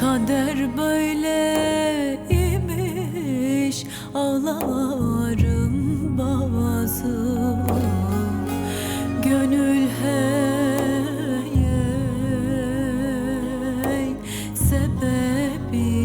Kader böyleymiş, ağlarım bazı. Gönül hey sebebime.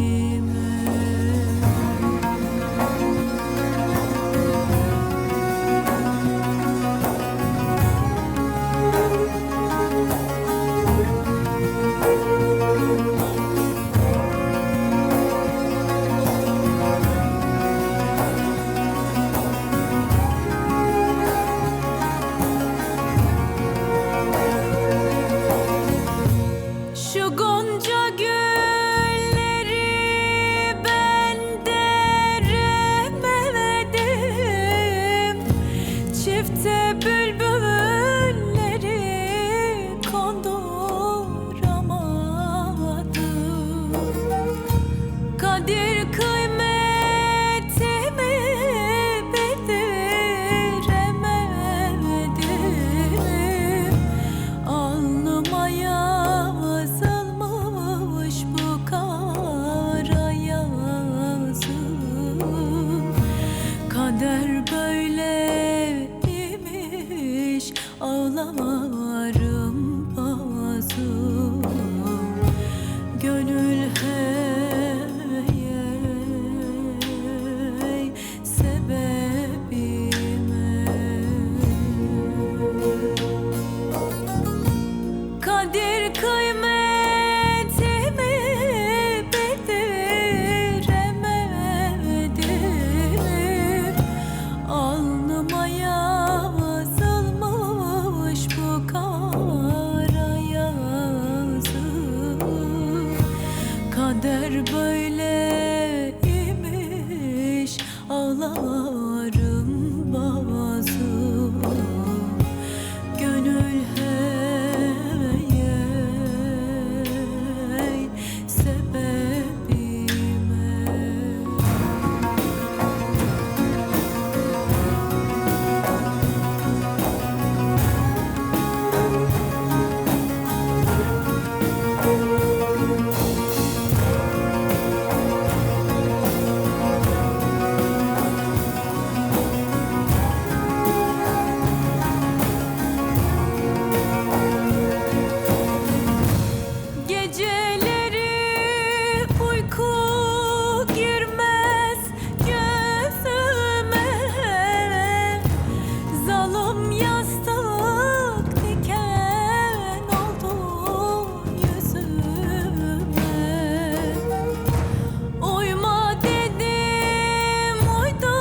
Şu gonca gülleri ben deremedim, çifte bülbülleri konduramadım. Kadir kıymetimi bildiremedim. Alnıma yazılmış bu kara yazı. Kader böyleymiş, ağlarım bazı. Gönül hey sebebime. Kadir kıymetimi bildiremedim. Alnıma yazılmış bu kara yazı. Kader böyleymiş, ağlarım bazı. Gönül hey sebebime. Geceleri uyku girmez gözüme, zalim yastık diken oldu yüzüme. Uyma dedim, uydu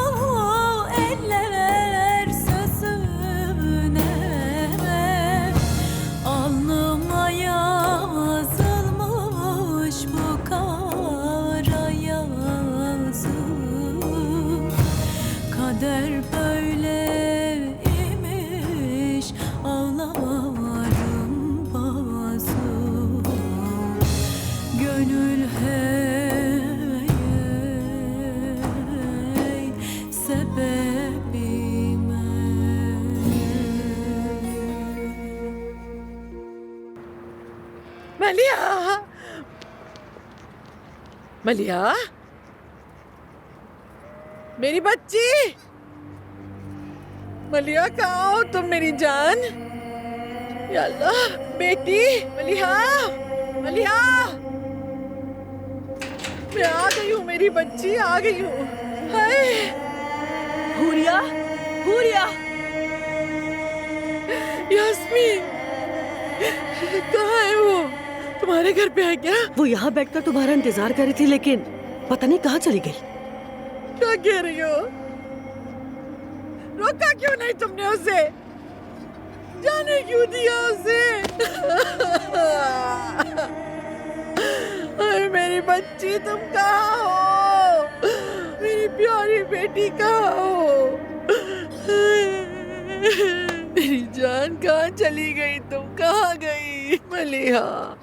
eller sözüne. Alnıma yazılmış bu kara yazı. Kader böyleymiş, ağlarım bazı. Gönül hey sebebime. मलिया, मलिया, मेरी बच्ची, मलिया कहाँ हो तुम मेरी जान? या अल्लाह, बेटी, मलिया, मलिया, मैं आ गई हूँ मेरी बच्ची, आ गई हूँ। हाय, हुरिया, हुरिया, यास्मीन, कहाँ है वो? तुम्हारे घर पे है क्या? वो यहाँ बैठकर तुम्हारा इंतजार कर रही थी, लेकिन पता नहीं कहाँ चली गई। क्या कह रही हो? रोका क्यों नहीं तुमने उसे? जाने क्यों दिया उसे? अरे मेरी बच्ची तुम कहाँ हो? मेरी प्यारी बेटी कहाँ हो? मेरी जान कहाँ चली गई तुम? कहाँ गई? मलिहा,